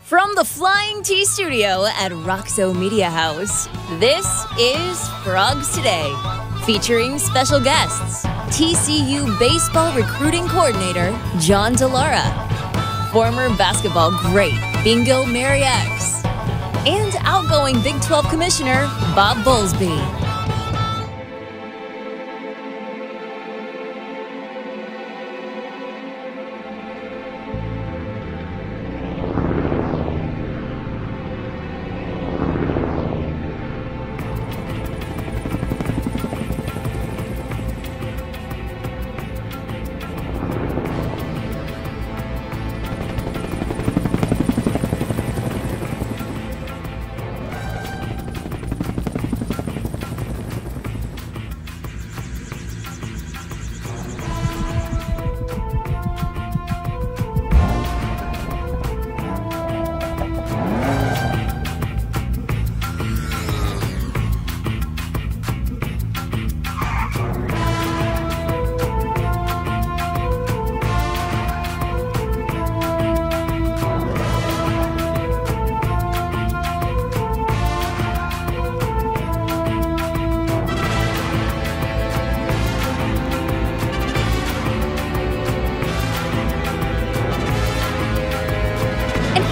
From the Flying T Studio at Roxo Media House, this is Frogs Today, featuring special guests, TCU Baseball Recruiting Coordinator John Dilaura, former basketball great Bingo Merriex, and outgoing Big 12 Commissioner Bob Bowlsby.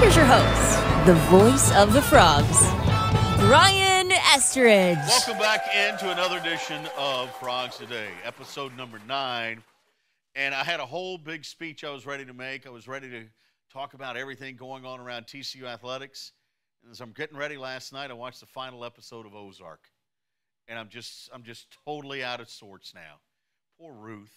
Here's your host, the voice of the Frogs, Brian Estridge. Welcome back into another edition of Frogs Today, episode number 9. And I had a whole big speech I was ready to make. I was ready to talk about everything going on around TCU athletics. And as I'm getting ready last night, I watched the final episode of Ozark. And I'm just totally out of sorts now. Poor Ruth.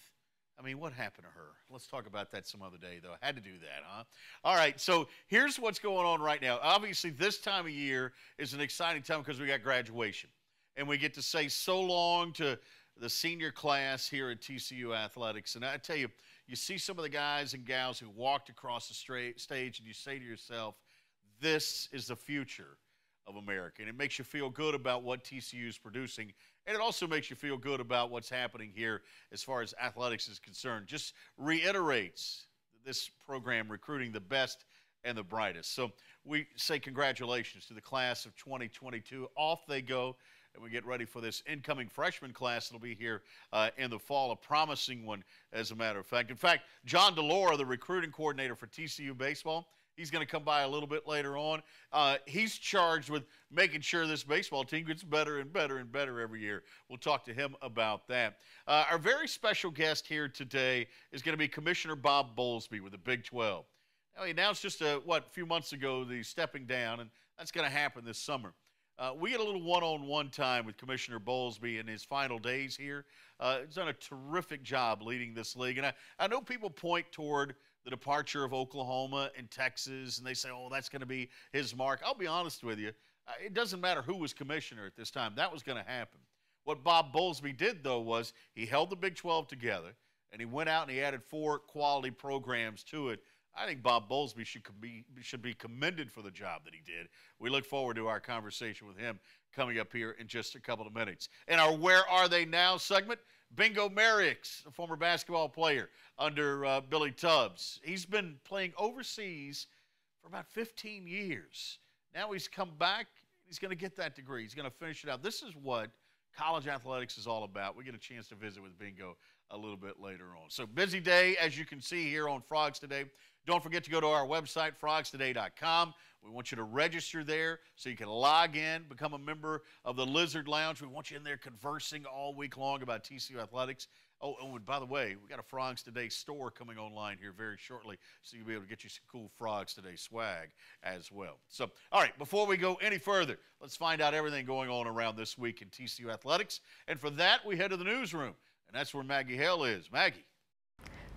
I mean, what happened to her? Let's talk about that some other day, though. I had to do that, huh? All right, so here's what's going on right now. Obviously, this time of year is an exciting time because we got graduation. And we get to say so long to the senior class here at TCU Athletics. And I tell you, you see some of the guys and gals who walked across the stage, and you say to yourself, this is the future of America. And it makes you feel good about what TCU is producing. And it also makes you feel good about what's happening here as far as athletics is concerned. Just reiterates this program recruiting the best and the brightest. So we say congratulations to the class of 2022. Off they go, and we get ready for this incoming freshman class that'll be here in the fall, a promising one, as a matter of fact. In fact, John Dilaura, the recruiting coordinator for TCU Baseball, he's going to come by a little bit later on. He's charged with making sure this baseball team gets better and better and better every year. We'll talk to him about that. Our very special guest here today is going to be Commissioner Bob Bowlsby with the Big 12. Now, he announced just a few months ago that he's stepping down, and that's going to happen this summer. We had a little one-on-one time with Commissioner Bowlsby in his final days here. He's done a terrific job leading this league, and I know people point toward the departure of Oklahoma and Texas, and they say, oh, that's going to be his mark. I'll be honest with you. It doesn't matter who was commissioner at this time. That was going to happen. What Bob Bolesby did, though, was he held the Big 12 together, and he went out and he added 4 quality programs to it. I think Bob Bolesby should be commended for the job that he did. We look forward to our conversation with him coming up here in just a couple of minutes. In our Where Are They Now segment, Bingo Merriex, a former basketball player under Billy Tubbs. He's been playing overseas for about 15 years. Now he's come back. He's going to get that degree. He's going to finish it out. This is what college athletics is all about. We get a chance to visit with Bingo a little bit later on. So busy day, as you can see here on Frogs Today. Don't forget to go to our website, frogstoday.com. We want you to register there so you can log in, become a member of the Lizard Lounge. We want you in there conversing all week long about TCU athletics. Oh, and by the way, we got a Frogs Today store coming online here very shortly, so you'll be able to get you some cool Frogs Today swag as well. So, all right, before we go any further, let's find out everything going on around this week in TCU athletics. And for that, we head to the newsroom, and that's where Maggie Hale is. Maggie.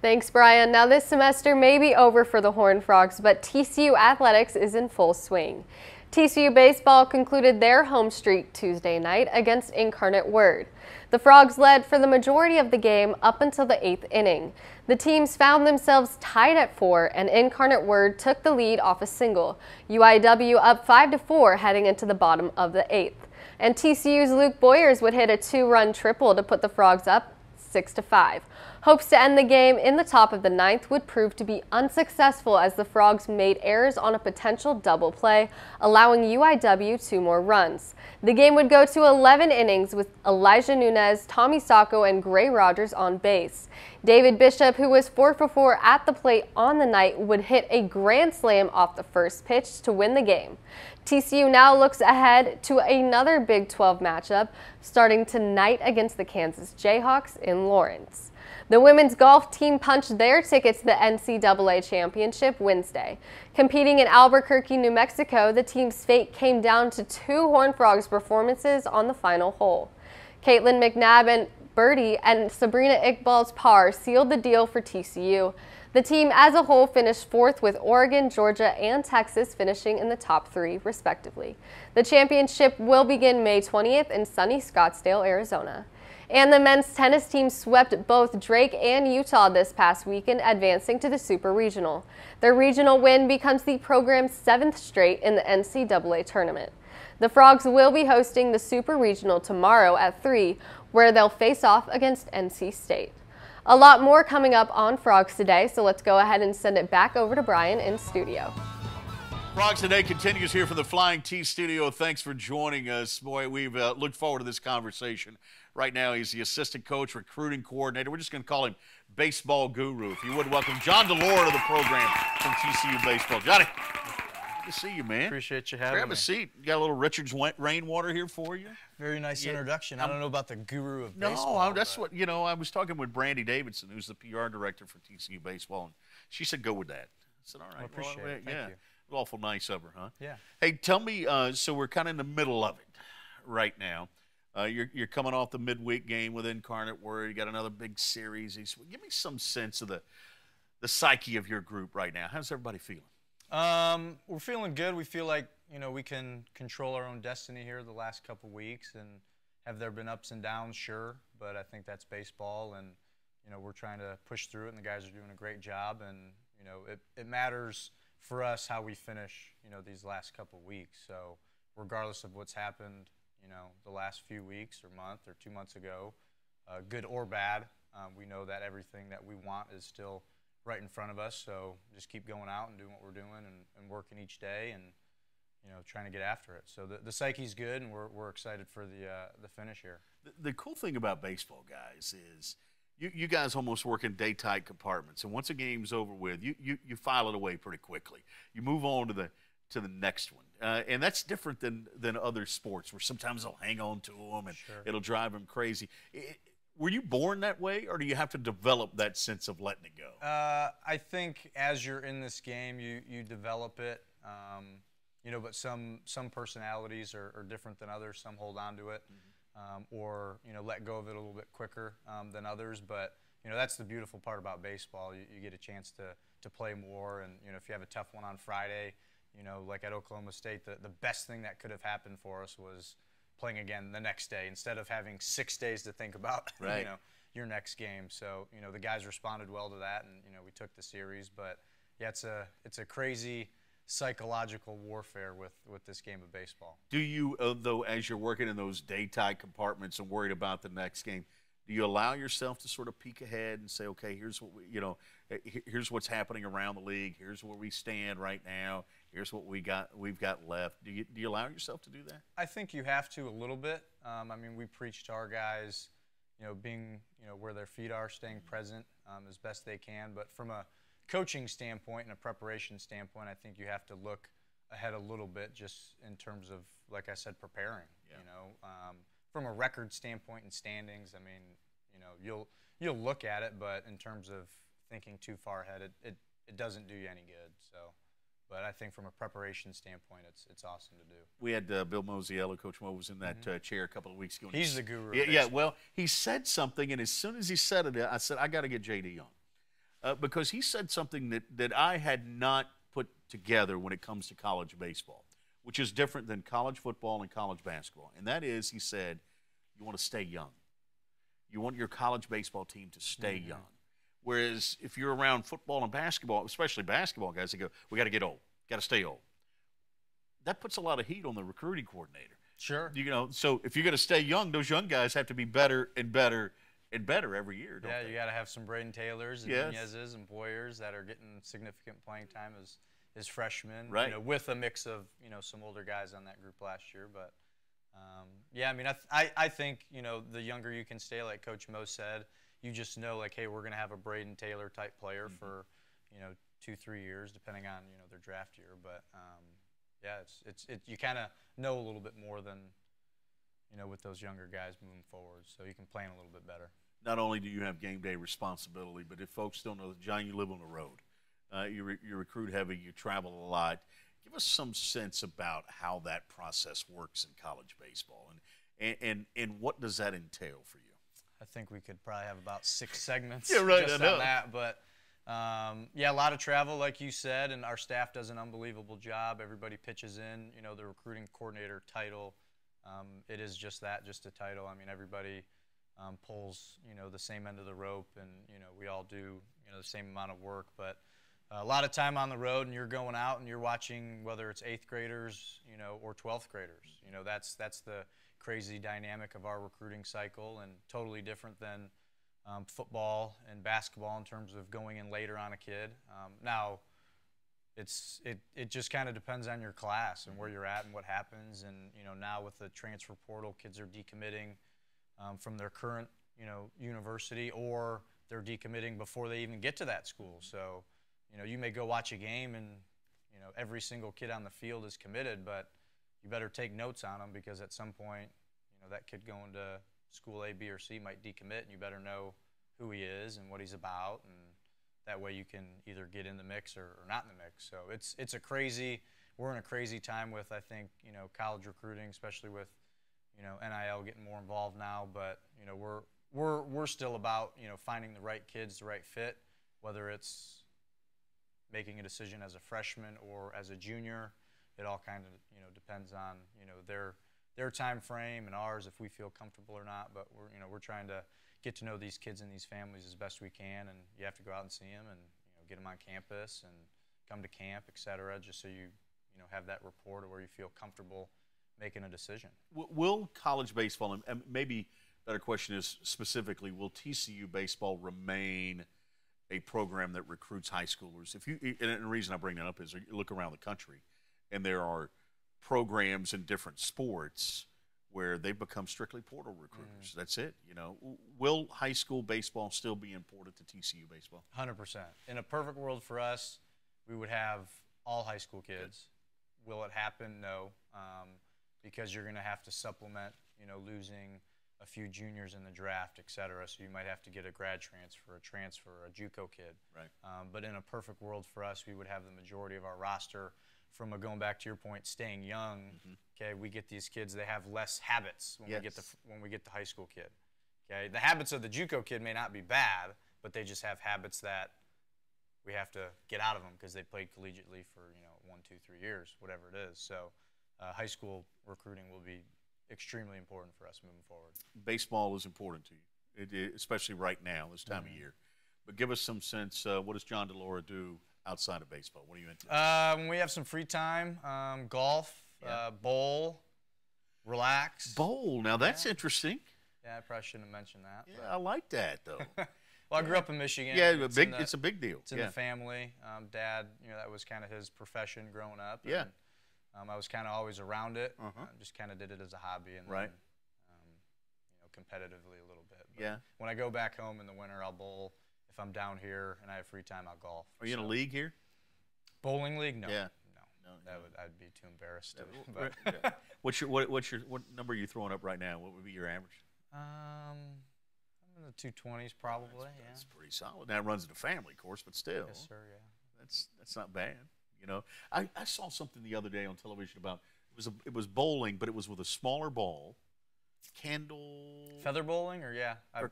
Thanks, Brian. Now, this semester may be over for the Horned Frogs, but TCU athletics is in full swing. TCU Baseball concluded their home streak Tuesday night against Incarnate Word. The Frogs led for the majority of the game up until the 8th inning. The teams found themselves tied at 4, and Incarnate Word took the lead off a single. UIW up 5-4 heading into the bottom of the 8th. And TCU's Luke Boyers would hit a 2-run triple to put the Frogs up 6-5. Hopes to end the game in the top of the 9th would prove to be unsuccessful as the Frogs made errors on a potential double play, allowing UIW 2 more runs. The game would go to 11 innings with Elijah Nunez, Tommy Sacco, and Gray Rogers on base. David Bishop, who was 4 for 4 at the plate on the night, would hit a grand slam off the first pitch to win the game. TCU now looks ahead to another Big 12 matchup starting tonight against the Kansas Jayhawks in Lawrence. The women's golf team punched their ticket to the NCAA Championship Wednesday. Competing in Albuquerque, New Mexico, the team's fate came down to 2 Horned Frogs performances on the final hole. Caitlin McNabb and birdie and Sabrina Iqbal's par sealed the deal for TCU. The team as a whole finished 4th with Oregon, Georgia, and Texas finishing in the top 3, respectively. The championship will begin May 20th in sunny Scottsdale, Arizona. And the men's tennis team swept both Drake and Utah this past weekend, advancing to the Super Regional. Their regional win becomes the program's 7th straight in the NCAA tournament. The Frogs will be hosting the Super Regional tomorrow at 3, where they'll face off against NC State. A lot more coming up on Frogs Today, so let's go ahead and send it back over to Brian in studio. Frogs Today continues here from the Flying T studio. Thanks for joining us. Boy, we've looked forward to this conversation. Right now, he's the assistant coach, recruiting coordinator. We're just going to call him Baseball Guru. If you would, welcome John Dilaura to the program from TCU Baseball. Johnny, good to see you, man. Appreciate you having me. Grab a seat. You got a little Richard's rainwater here for you. Very nice introduction. I don't know about the guru of baseball. No, that's what, I was talking with Brandy Davidson, who's the PR director for TCU Baseball, and she said go with that. I said, all right. I appreciate it. Thank you. Awful nice of her, huh? Yeah. Hey, tell me, so we're kind of in the middle of it right now. You're coming off the midweek game with Incarnate Word. You got another big series. Give me some sense of the psyche of your group right now. How's everybody feeling? We're feeling good. We feel like, we can control our own destiny here the last couple weeks. And have there been ups and downs? Sure. But I think that's baseball. And, we're trying to push through it. And the guys are doing a great job. And, it matters for us how we finish, these last couple weeks. So regardless of what's happened, the last few weeks or month or 2 months ago, good or bad, we know that everything that we want is still right in front of us. So just keep going out and doing what we're doing and working each day and, trying to get after it. So the psyche's good, and we're excited for the finish here. The cool thing about baseball, guys, is you guys almost work in day-tight compartments. And once a game's over with, you file it away pretty quickly. You move on to the next one. And that's different than other sports where sometimes they'll hang on to them and it'll drive them crazy. Were you born that way, or do you have to develop that sense of letting it go? I think as you're in this game, you develop it. But some personalities are different than others. Some hold on to it, or let go of it a little bit quicker than others. But that's the beautiful part about baseball. You get a chance to play more, and if you have a tough one on Friday, like at Oklahoma State, the best thing that could have happened for us was playing again the next day instead of having 6 days to think about your next game. So the guys responded well to that, and we took the series. But yeah, it's a crazy psychological warfare with this game of baseball. Do you, though, as you're working in those day-tight compartments and worried about the next game, do you allow yourself to sort of peek ahead and say, okay, here's what here's what's happening around the league, here's where we stand right now, here's what we've got left? Do you allow yourself to do that? I think you have to a little bit. We preach to our guys, being where their feet are, staying present as best they can. But from a coaching standpoint and a preparation standpoint, I think you have to look ahead a little bit, just in terms of, like I said, preparing. From a record standpoint and standings, you'll look at it, but in terms of thinking too far ahead, it doesn't do you any good. So, but I think from a preparation standpoint, it's awesome to do. We had Bill Mosiello, Coach Mo was in that chair a couple of weeks ago. He's the guru. Yeah. Well, he said something, and as soon as he said it, I said, I got to get JD on, because he said something that I had not put together when it comes to college baseball, which is different than college football and college basketball. And that is, he said, you want to stay young. You want your college baseball team to stay young. Whereas if you're around football and basketball, especially basketball guys, they go, we got to get old, got to stay old. That puts a lot of heat on the recruiting coordinator. Sure. So if you're going to stay young, those young guys have to be better and better and better every year, don't they? You got to have some Braden Taylors and Yes. Nunez's and Boyers that are getting significant playing time as freshmen, Right. with a mix of, some older guys on that group last year. But, yeah, I mean, I think, the younger you can stay, like Coach Mo said, you just know, like, hey, we're going to have a Braden Taylor type player for, 2-3 years, depending on, their draft year. But, yeah, you kind of know a little bit more than, with those younger guys moving forward, so you can plan a little bit better. Not only do you have game day responsibility, but if folks don't know, John, you live on the road. You recruit heavy, you travel a lot. Give us some sense about how that process works in college baseball, and what does that entail for you? I think we could probably have about 6 segments Yeah, right, just I know. on that. But, yeah, a lot of travel, like you said, and our staff does an unbelievable job. Everybody pitches in, the recruiting coordinator title. It is just that, just a title. I mean, everybody pulls, the same end of the rope, and, we all do, the same amount of work. But a lot of time on the road, and you're going out and you're watching, whether it's 8th graders, or 12th graders. That's the crazy dynamic of our recruiting cycle, and totally different than football and basketball in terms of going in later on a kid. Now, it just kind of depends on your class and where you're at and what happens. And now with the transfer portal, kids are decommitting from their current university, or they're decommitting before they even get to that school. So you may go watch a game and every single kid on the field is committed, but you better take notes on them, because at some point that kid going to school A, B, or C might decommit, and you better know who he is and what he's about, and that way you can either get in the mix or not in the mix. So we're in a crazy time with, I think, college recruiting, especially with, NIL getting more involved now. But, we're still about, finding the right kids, the right fit, whether it's making a decision as a freshman or as a junior. It all kind of, depends on, their time frame and ours, if we feel comfortable or not. But we're trying to get to know these kids and these families as best we can, and you have to go out and see them and get them on campus and come to camp, etc., just so you have that rapport to where you feel comfortable making a decision. Will college baseball, and maybe a better question is specifically, will TCU baseball remain a program that recruits high schoolers? And the reason I bring that up is you look around the country, and there are programs in different sports where they've become strictly portal recruiters. That's it. Will high school baseball still be important to TCU baseball? 100%. In a perfect world for us, we would have all high school kids. Good. Will it happen? No, because you're going to have to supplement, losing a few juniors in the draft, et cetera. So you might have to get a grad transfer, a JUCO kid. Right. But in a perfect world for us, we would have the majority of our roster from going back to your point, staying young. Okay, we get these kids; they have less habits when we get the high school kid. Okay, the habits of the JUCO kid may not be bad, but they just have habits that we have to get out of them because they played collegiately for 1, 2, 3 years, whatever it is. So, high school recruiting will be extremely important for us moving forward. Baseball is important to you, especially right now, this time of year. But give us some sense. What does John Dilaura do outside of baseball? What are you into? When we have some free time, golf, bowl, relax. Bowl. Now that's interesting. Yeah, I probably shouldn't have mentioned that. Yeah, I like that though. Well, I grew up in Michigan. Yeah, it's a big deal. It's in the family. Dad, that was kind of his profession growing up. Yeah. And, I was kind of always around it. Just kind of did it as a hobby, and right. Then, competitively a little bit. But yeah. When I go back home in the winter, I'll bowl. If I'm down here and I have free time, I'll golf. Are you in a league here? Bowling league? No. Yeah. No. I'd be too embarrassed to. But. What number are you throwing up right now? What would be your average? I'm in the 220s probably. That's pretty solid. Now it runs in the family, of course, but still. Yes, sir. Yeah. That's not bad. I saw something the other day on television about it was bowling, but it was with a smaller ball. Feather bowling, or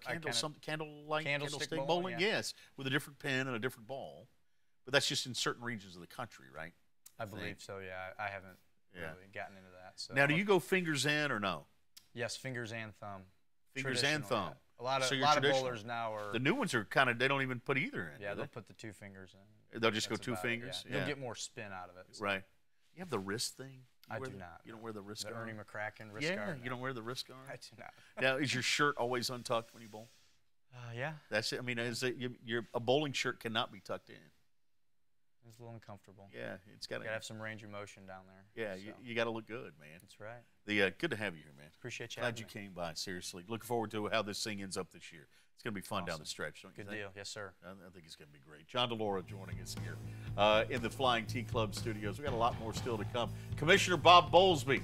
candlestick bowling, yeah. Yes, with a different pin and a different ball, but that's just in certain regions of the country, right? I believe so. Yeah, I haven't really gotten into that. So now, do you go fingers in or no? Yes, fingers and thumb. Fingers and thumb. Yeah. A lot of bowlers now are. The new ones are they don't even put either in. Yeah, they'll put the 2 fingers in. They'll just go 2 fingers. Yeah. You'll get more spin out of it. So. Right. You have the wrist thing. I do not. You don't wear the wrist guard? Ernie McCracken wrist guard? You don't wear the wrist guard? I do not. Now, is your shirt always untucked when you bowl? Yeah. That's it. I mean, a bowling shirt cannot be tucked in. It's a little uncomfortable. Yeah, it's got to have some range of motion down there. Yeah, so. you got to look good, man. That's right. Good to have you here, man. Appreciate you. Glad you came by. Seriously, looking forward to how this thing ends up this year. It's going to be fun down the stretch, don't you think? Good deal. Yes, sir. I think it's going to be great. John Dilaura joining us here in the Flying T Club studios. We got a lot more still to come. Commissioner Bob Bowlsby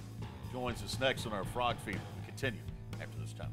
joins us next on our Frog Feeder. We continue after this time.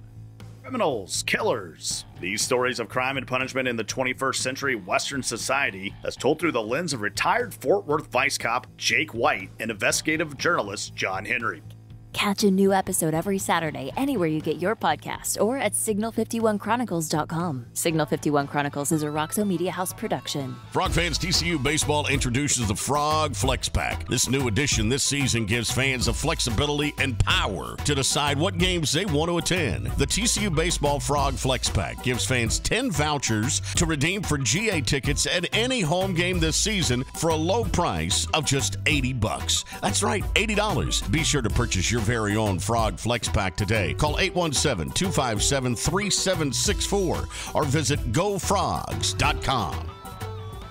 Criminals, killers. These stories of crime and punishment in the 21st century Western society, as told through the lens of retired Fort Worth Vice Cop Jake White and investigative journalist John Henry. Catch a new episode every Saturday anywhere you get your podcast or at signal51chronicles.com. Signal 51 Chronicles is a Roxo Media House production. Frog fans, TCU Baseball introduces the Frog Flex Pack. This new addition this season gives fans the flexibility and power to decide what games they want to attend. The TCU Baseball Frog Flex Pack gives fans 10 vouchers to redeem for GA tickets at any home game this season for a low price of just $80. That's right, $80. Be sure to purchase your very own Frog Flex Pack today. Call 817-257-3764 or visit gofrogs.com.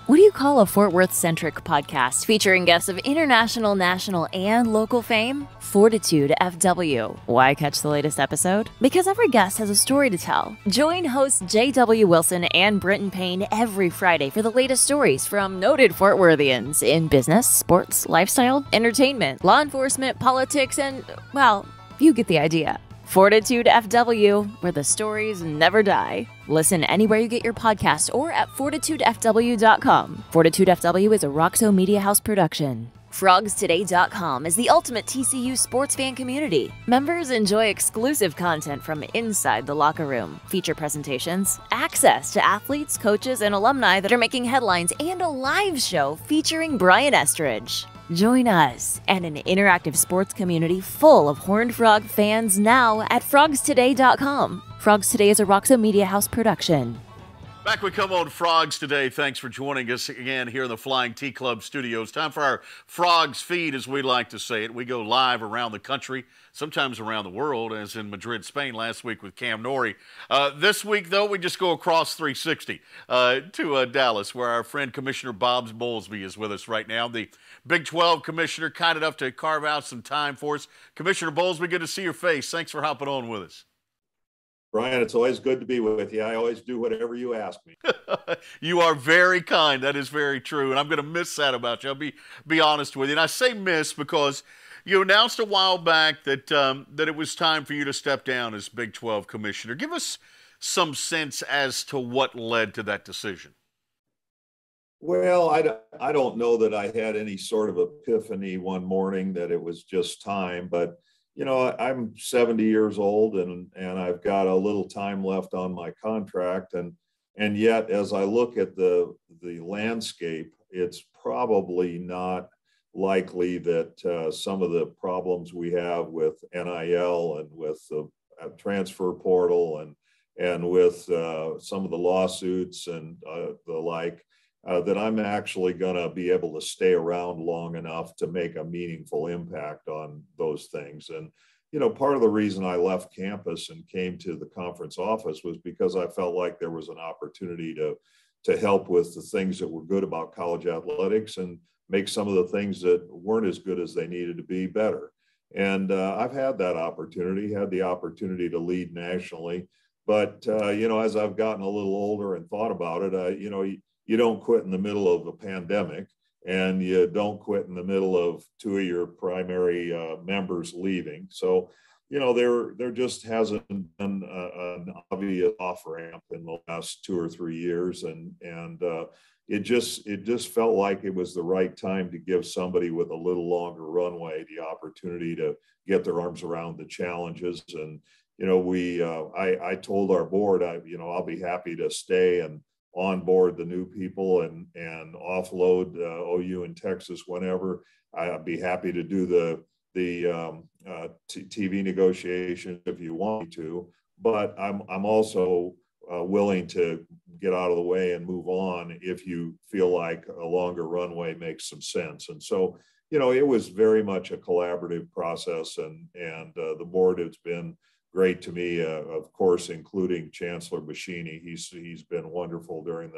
What do you call a Fort Worth-centric podcast featuring guests of international, national, and local fame? Fortitude FW. Why catch the latest episode? Because every guest has a story to tell. Join hosts J.W. Wilson and Britton Payne every Friday for the latest stories from noted Fort Worthians in business, sports, lifestyle, entertainment, law enforcement, politics, and, well, you get the idea. Fortitude FW, where the stories never die. Listen anywhere you get your podcast or at fortitudefw.com. Fortitude FW is a Roxo Media House production. FrogsToday.com is the ultimate TCU sports fan community. Members enjoy exclusive content from inside the locker room, feature presentations, access to athletes, coaches, and alumni that are making headlines, and a live show featuring Brian Estridge. Join us and an interactive sports community full of Horned Frog fans now at FrogsToday.com. Frogs Today is a Roxo Media House production. Back we come on Frogs Today. Thanks for joining us again here in the Flying T Club studios. Time for our Frogs feed, as we like to say it. We go live around the country, sometimes around the world, as in Madrid, Spain last week with Cam Norrie. This week, though, we just go across 360 to Dallas, where our friend Commissioner Bob Bolesby is with us right now. The Big 12 commissioner, kind enough to carve out some time for us. Commissioner Bowlsby, good to see your face. Thanks for hopping on with us. Brian, it's always good to be with you. I always do whatever you ask me. You are very kind. That is very true. And I'm going to miss that about you. I'll be honest with you. And I say miss because you announced a while back that that it was time for you to step down as Big 12 commissioner. Give us some sense as to what led to that decision. Well, I don't know that I had any sort of epiphany one morning that it was just time, but you know, I'm 70 years old and I've got a little time left on my contract. And yet, as I look at the landscape, it's probably not likely that some of the problems we have with NIL and with the transfer portal and with some of the lawsuits and the like, that I'm actually going to be able to stay around long enough to make a meaningful impact on those things. And, you know, part of the reason I left campus and came to the conference office was because I felt like there was an opportunity to help with the things that were good about college athletics and make some of the things that weren't as good as they needed to be better. And I've had that opportunity, had the opportunity to lead nationally. But, you know, as I've gotten a little older and thought about it, you know, you don't quit in the middle of a pandemic, and you don't quit in the middle of two of your primary members leaving. So, you know, there just hasn't been an obvious off-ramp in the last 2 or 3 years. And it just felt like it was the right time to give somebody with a little longer runway the opportunity to get their arms around the challenges. And, you know, I told our board, I'll be happy to stay and onboard the new people and offload OU in Texas whenever. I'd be happy to do the TV negotiation if you want me to, but I'm also willing to get out of the way and move on if you feel like a longer runway makes some sense. And so, you know, it was very much a collaborative process, and the board has been great to me, of course, including Chancellor Bashini. He's been wonderful during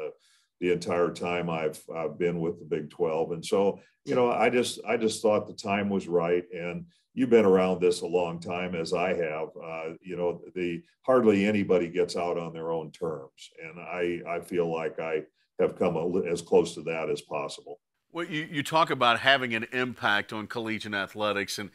the entire time I've been with the Big 12. And so, I just thought the time was right. And you've been around this a long time, as I have. Hardly anybody gets out on their own terms. And I feel like I have come as close to that as possible. Well, you talk about having an impact on collegiate athletics and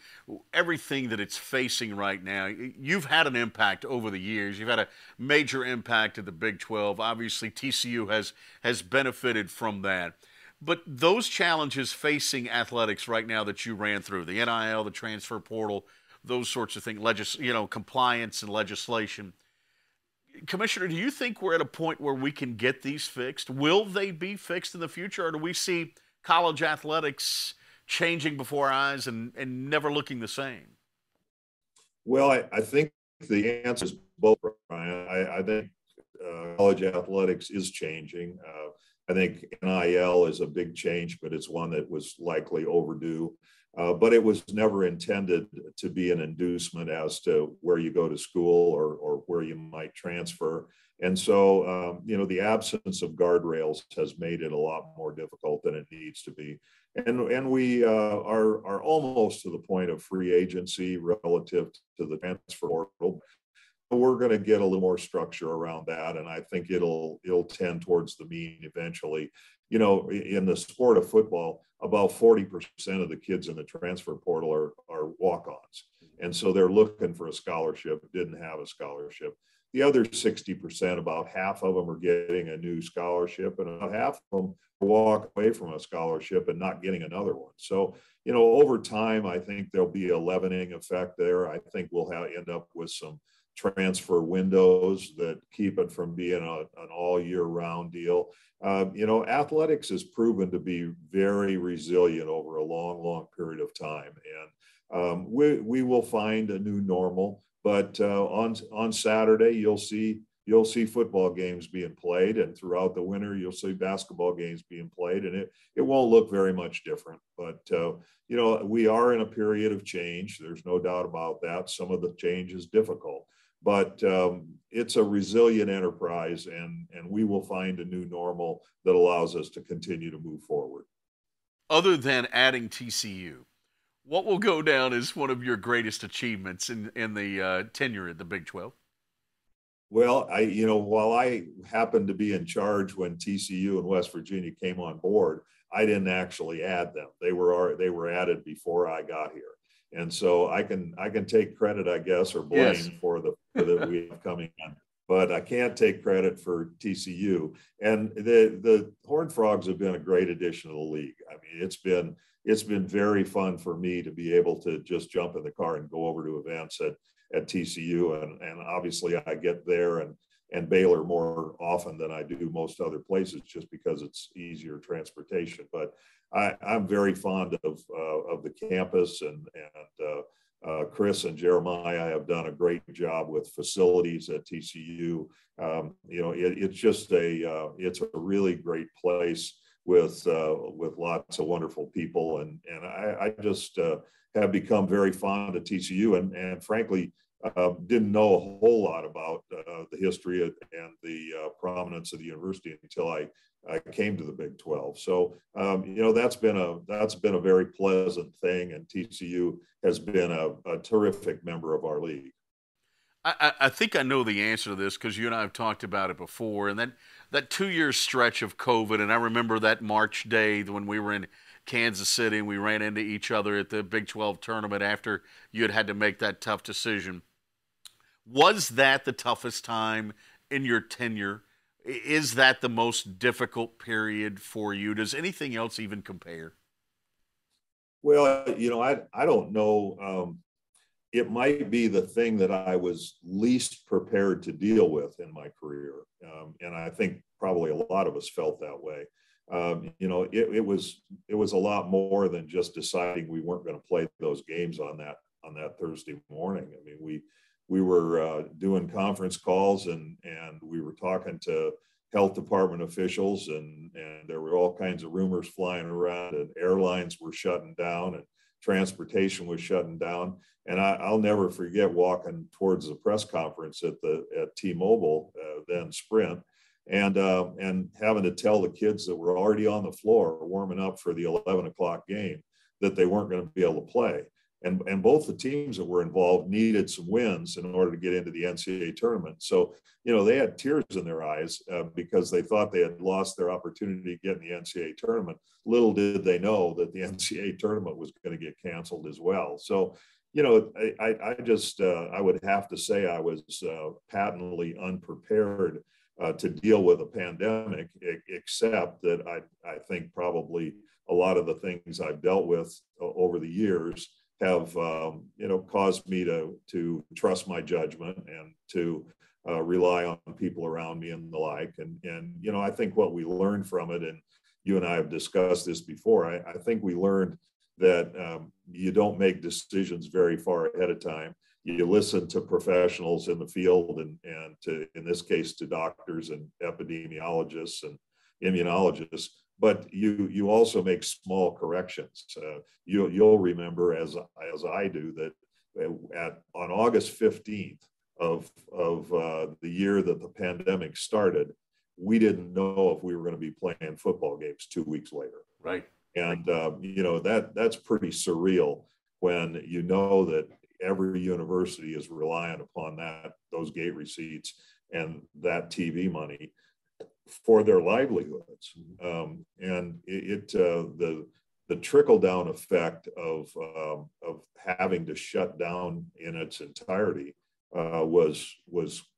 everything that it's facing right now. You've had an impact over the years. You've had a major impact at the Big 12. Obviously, TCU has benefited from that. But those challenges facing athletics right now that you ran through, the NIL, the transfer portal, those sorts of things, compliance and legislation. Commissioner, do you think we're at a point where we can get these fixed? Will they be fixed in the future, or do we see college athletics changing before our eyes and never looking the same? Well, I think the answer is both, Brian. I think college athletics is changing. I think NIL is a big change, but it's one that was likely overdue. But it was never intended to be an inducement as to where you go to school or where you might transfer. And so, the absence of guardrails has made it a lot more difficult than it needs to be. And we are almost to the point of free agency relative to the transfer portal. We're going to get a little more structure around that, and I think it'll tend towards the mean eventually. In the sport of football, about 40% of the kids in the transfer portal are walk-ons, and so they're looking for a scholarship, didn't have a scholarship. The other 60%, about half of them are getting a new scholarship, and about half of them walk away from a scholarship and not getting another one. So, over time, I think there'll be a leavening effect there. I think we'll end up with some transfer windows that keep it from being an all year round deal. Athletics has proven to be very resilient over a long period of time. And we will find a new normal, but on Saturday, you'll see football games being played, and throughout the winter, you'll see basketball games being played, and it won't look very much different. But, we are in a period of change. There's no doubt about that. Some of the change is difficult. But it's a resilient enterprise, and we will find a new normal that allows us to continue to move forward. Other than adding TCU, what will go down as one of your greatest achievements in the tenure at the Big 12? Well, while I happened to be in charge when TCU and West Virginia came on board, I didn't actually add them. They were added before I got here. And so I can take credit, I guess, or blame for the we have coming in, but I can't take credit for TCU. And the Horned Frogs have been a great addition to the league. I mean, it's been very fun for me to be able to just jump in the car and go over to events at TCU, and obviously I get there and Baylor more often than I do most other places, just because it's easier transportation. But I'm very fond of the campus, and Chris and Jeremiah have done a great job with facilities at TCU. It's just it's a really great place with lots of wonderful people, and I just have become very fond of TCU, and frankly, didn't know a whole lot about the history and the prominence of the university until I came to the Big 12. So that's been a very pleasant thing, and TCU has been a terrific member of our league. I think I know the answer to this, because you and I have talked about it before, and that 2-year stretch of COVID, and I remember that March day when we were in Kansas City and we ran into each other at the Big 12 tournament after you had to make that tough decision. Was that the toughest time in your tenure? Is that the most difficult period for you? Does anything else even compare? Well, I don't know. It might be the thing that I was least prepared to deal with in my career. And I think probably a lot of us felt that way. It was a lot more than just deciding we weren't going to play those games on that Thursday morning. I mean, we were doing conference calls, and we were talking to health department officials, and there were all kinds of rumors flying around, and airlines were shutting down, and transportation was shutting down. And I'll never forget walking towards the press conference at T-Mobile, then Sprint, and having to tell the kids that were already on the floor warming up for the 11 o'clock game that they weren't going to be able to play. And both the teams that were involved needed some wins in order to get into the NCAA tournament. So, they had tears in their eyes because they thought they had lost their opportunity to get in the NCAA tournament. Little did they know that the NCAA tournament was going to get canceled as well. So, I would have to say I was patently unprepared to deal with a pandemic, except that I think probably a lot of the things I've dealt with over the years have caused me to trust my judgment and to rely on people around me and the like. And I think what we learned from it, and you and I have discussed this before, I think we learned that you don't make decisions very far ahead of time. You listen to professionals in the field and to, in this case, to doctors and epidemiologists and immunologists, but you also make small corrections. You'll remember, as I do, that on August 15th of the year that the pandemic started, we didn't know if we were going to be playing football games 2 weeks later. Right. And that's pretty surreal when you know that every university is reliant upon those gate receipts and that TV money for their livelihoods. And the trickle down effect of having to shut down in its entirety was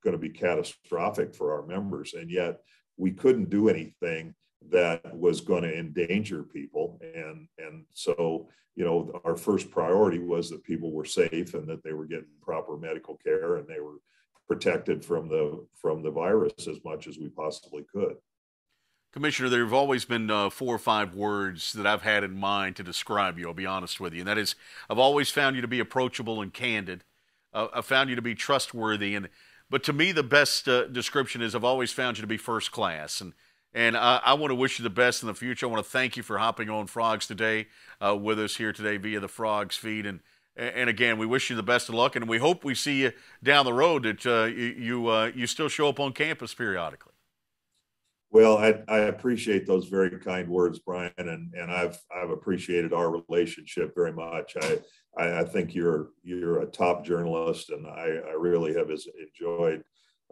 going to be catastrophic for our members, and yet we couldn't do anything that was going to endanger people. And so, our first priority was that people were safe and that they were getting proper medical care and they were protected from the virus as much as we possibly could. Commissioner, there have always been 4 or 5 words that I've had in mind to describe you, I'll be honest with you. And that is, I've always found you to be approachable and candid. I've found you to be trustworthy. But to me, the best description is I've always found you to be first class. And I want to wish you the best in the future. I want to thank you for hopping on Frogs Today with us here today via the Frogs feed. And again, we wish you the best of luck, and we hope we see you down the road, that you still show up on campus periodically. Well, I appreciate those very kind words, Brian, and I've appreciated our relationship very much. I think you're a top journalist, and I really have enjoyed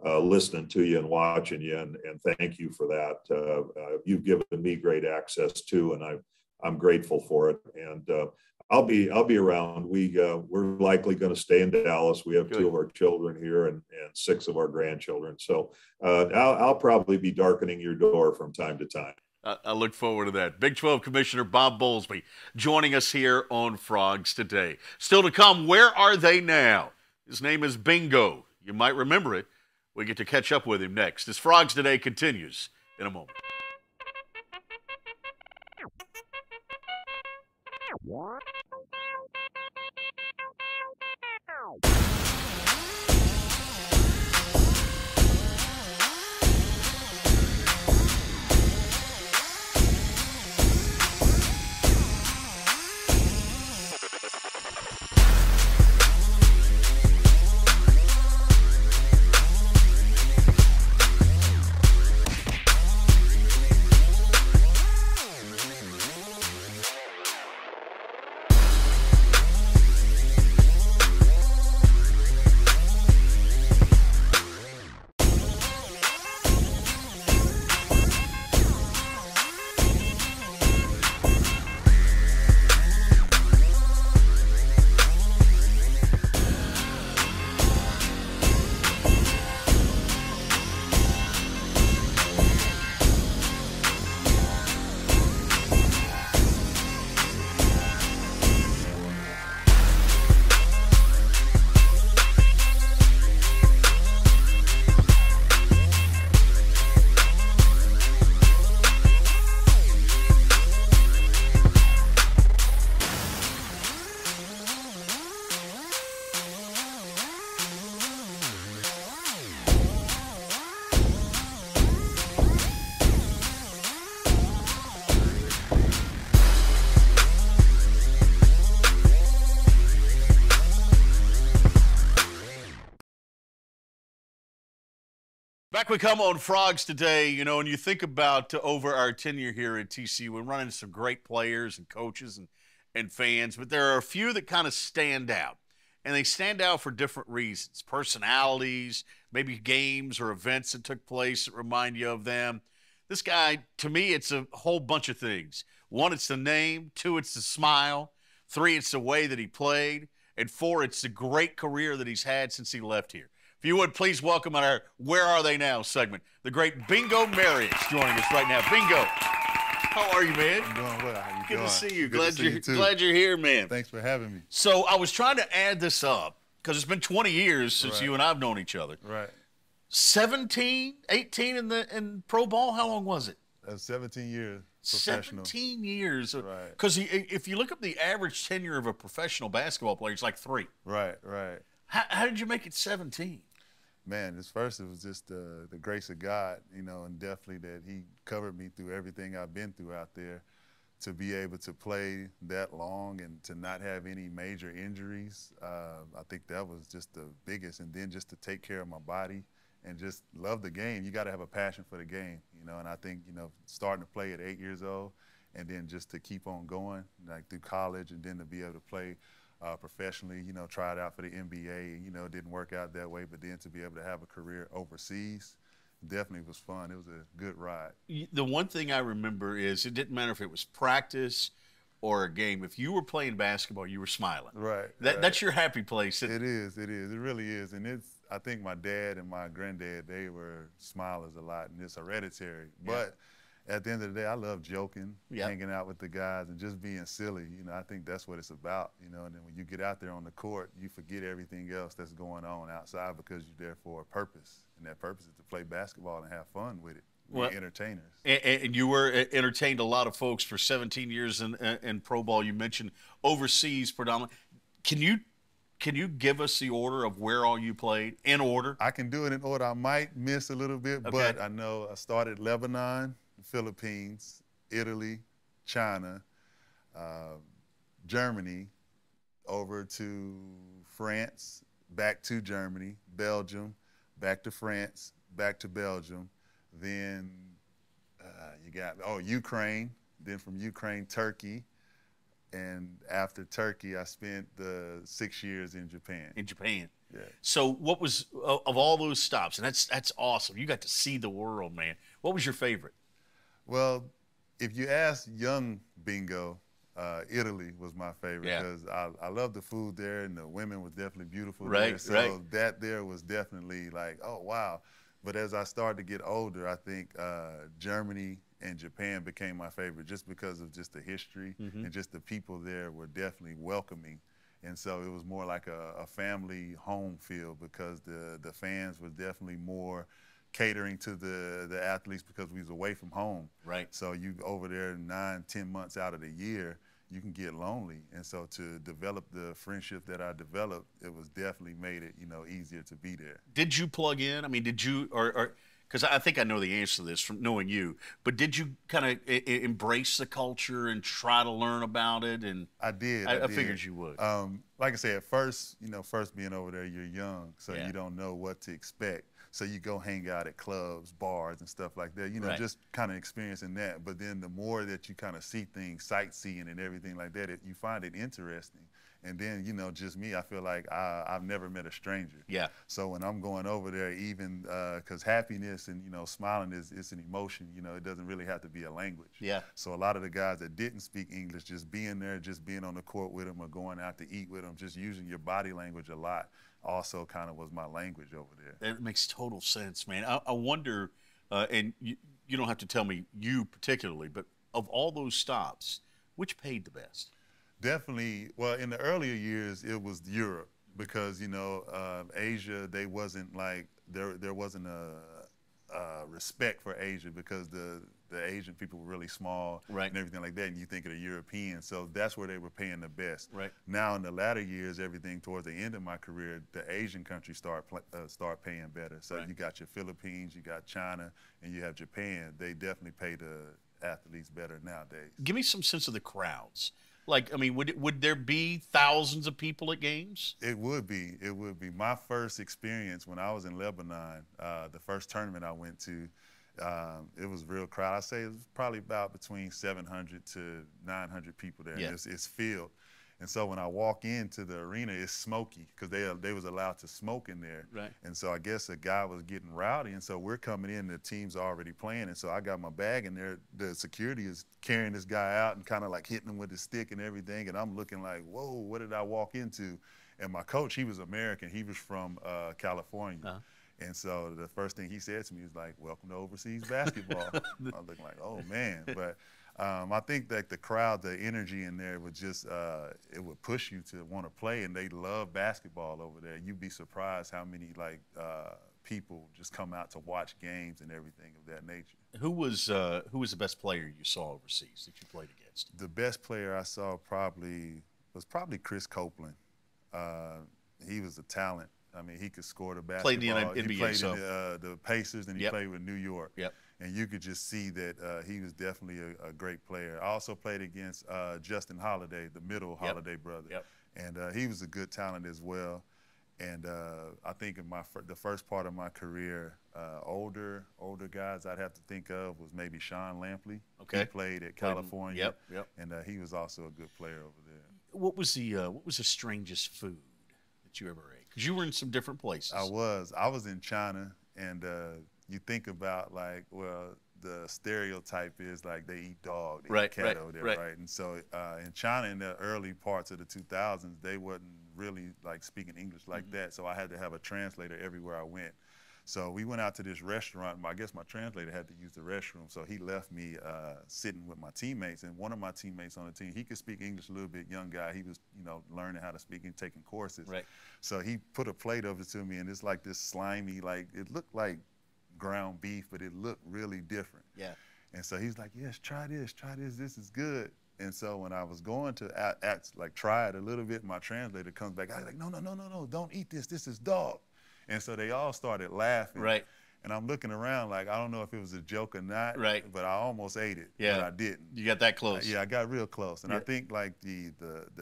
listening to you and watching you, and thank you for that. You've given me great access too, and I'm grateful for it. And I'll be around. We're likely going to stay in Dallas. We have 2 of our children here and 6 of our grandchildren. So I'll probably be darkening your door from time to time. I look forward to that. Big 12 Commissioner Bob Bowlsby joining us here on Frogs Today. Still to come, where are they now? His name is Bingo. You might remember it. We get to catch up with him next as Frogs Today continues in a moment. Back we come on Frogs today, you know, and you think about over our tenure here at TCU, we're running some great players and coaches and fans, but there are a few that kind of stand out. And they stand out for different reasons, personalities, maybe games or events that took place that remind you of them. This guy, to me, it's a whole bunch of things. 1, it's the name. 2, it's the smile. 3, it's the way that he played. And 4, it's the great career that he's had since he left here. If you would, please welcome on our Where Are They Now segment, the great Bingo Merriex joining us right now. Bingo, how are you, man? I'm doing well. How you Good doing? to see you. Good to see you too. Glad you're here, man. Thanks for having me. So I was trying to add this up because it's been 20 years since Right. you and I've known each other. Right. 17, 18 in pro ball? How long was it? 17 years professional. 17 years. Right. Because if you look up the average tenure of a professional basketball player, it's like 3. Right, right. How did you make it 17? Man, first it was just the grace of God, you know, and definitely that he covered me through everything I've been through out there. To be able to play that long and to not have any major injuries, I think that was just the biggest. And then just to take care of my body and just love the game. You got to have a passion for the game, you know, and I think, you know, starting to play at 8 years old and then just to keep on going, like through college and then to be able to play professionally, you know, try it out for the NBA, you know, it didn't work out that way, but then to be able to have a career overseas, definitely was fun. It was a good ride. The one thing I remember is it didn't matter if it was practice or a game. If you were playing basketball, you were smiling. Right. That's your happy place. It is. It is. It really is. And I think my dad and my granddad, they were smilers a lot, and it's hereditary. Yeah. But at the end of the day, I love joking, Yeah. hanging out with the guys, and just being silly. You know, I think that's what it's about, you know, and then when you get out there on the court, you forget everything else that's going on outside because you're there for a purpose, and that purpose is to play basketball and have fun with it. We're entertainers. And you were entertained a lot of folks for 17 years in pro ball. You mentioned overseas predominantly. Can you give us the order of where all you played in order? I can do it in order. I might miss a little bit, Okay. but I know I started Lebanon, Philippines, Italy, China, Germany, over to France, back to Germany, Belgium, back to France, back to Belgium. Then you got, Ukraine. Then from Ukraine, Turkey. And after Turkey, I spent the 6 years in Japan. In Japan. Yeah. So what was, of all those stops, and that's awesome. You got to see the world, man. What was your favorite? Well, if you ask young Bingo, Italy was my favorite Yeah. because I love the food there and the women were definitely beautiful Right, there. So right. that there was definitely like, oh, wow. But as I started to get older, I think Germany and Japan became my favorite just because of just the history and just the people there were definitely welcoming. And so it was more like a family home feel because the fans were definitely more catering to the athletes because we was away from home. Right. So you over there 9-10 months out of the year, you can get lonely. And so to develop the friendship that I developed, it was definitely made it, you know, easier to be there. Did you plug in? I mean, did you, or because I think I know the answer to this from knowing you, but did you kind of embrace the culture and try to learn about it? And I did. I figured you would. Like I said, at first, you know, first being over there, you're young, so Yeah. you don't know what to expect. So you go hang out at clubs, bars, and stuff like that, you know, Right. just kind of experiencing that. But then the more that you kind of see things, sightseeing and everything like that, you find it interesting. And then, you know, just me, I feel like I've never met a stranger. Yeah. So when I'm going over there, even because happiness and, you know, smiling it's an emotion, you know, it doesn't really have to be a language. Yeah. So a lot of the guys that didn't speak English, just being there, just being on the court with them or going out to eat with them, just using your body language a lot also kind of was my language over there. That makes total sense, man. I wonder, and you don't have to tell me you particularly, but of all those stops, which paid the best? Definitely. Well, in the earlier years, it was Europe because, you know, Asia, they wasn't like, there wasn't a respect for Asia because the Asian people were really small Right. and everything like that, and you think of the Europeans. So that's where they were paying the best. Right. Now, in the latter years, everything towards the end of my career, the Asian countries start paying better. So Right. you got your Philippines, you got China, and you have Japan. They definitely pay the athletes better nowadays. Give me some sense of the crowds. Like, I mean, would there be thousands of people at games? It would be. It would be. My first experience when I was in Lebanon, the first tournament I went to, it was real crowd. I say it was probably about between 700 to 900 people there. Yeah. It's filled. And so when I walk into the arena, it's smoky because they was allowed to smoke in there. Right. And so I guess a guy was getting rowdy, and so we're coming in, the team's already playing, and so I got my bag in there. The security is carrying this guy out and kind of like hitting him with his stick and everything, and I'm looking like, whoa, what did I walk into? And my coach, he was American. He was from California. Uh-huh. And so the first thing he said to me was like, welcome to overseas basketball. I was looking like, oh, man. But I think that the crowd, the energy in there would just, it would push you to want to play, and they love basketball over there. You'd be surprised how many, like, people just come out to watch games and everything of that nature. Who was the best player you saw overseas that you played against? The best player I saw was probably Chris Copeland. He was a talent. I mean, he could score the basketball. Played in the NBA, he played so. in the Pacers, and he Yep. played with New York. Yep. And you could just see that he was definitely a great player. I also played against Justin Holiday, the middle Yep. Holiday brother. Yep. And he was a good talent as well. And I think in the first part of my career, older guys I'd have to think of was maybe Sean Lampley. Okay. He played at California. Yep. And he was also a good player over there. What was the strangest food that you ever ate? Because you were in some different places. I was in China, and you think about, like, well, the stereotype is like they eat dog, they eat cat over there, right? And so in China, in the early parts of the 2000s, they wasn't really like speaking English like that. So I had to have a translator everywhere I went. So we went out to this restaurant. I guess my translator had to use the restroom, so he left me sitting with my teammates. And one of my teammates on the team, he could speak English a little bit, young guy. He was, learning how to speak and taking courses. Right. So he put a plate over to me, and it's like this slimy, like, it looked like ground beef, but it looked really different. Yeah. And so he's like, yes, try this, this is good. And so when I was going to try it a little bit, my translator comes back, I was like, no, don't eat this is dog. And so they all started laughing. Right. And I'm looking around like, I don't know if it was a joke or not, right. but I almost ate it, yeah. but I didn't. You got that close. Yeah, I got real close. And yeah. I think like the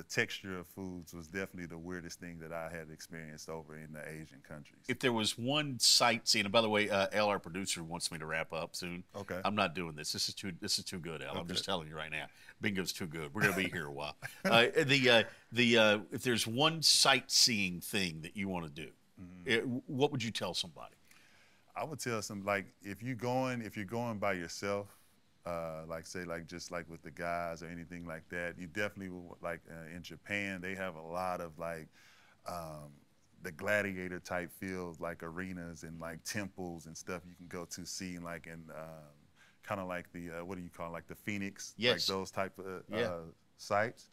texture of foods was definitely the weirdest thing that I had experienced over in the Asian countries. If there was one sightseeing, and by the way, Al, our producer, wants me to wrap up soon. Okay. I'm not doing this. This is too good, Al. Okay. I'm just telling you right now. Bingo's too good. We're gonna be here a while. If there's one sightseeing thing that you want to do, what would you tell somebody? I would tell some, like, if you're going by yourself, just like with the guys or anything like that, you definitely will, like in Japan, they have a lot of like the gladiator type fields, like arenas and like temples and stuff you can go to see, like in kind of like the what do you call it, like the Phoenix, yes. like those type of sites.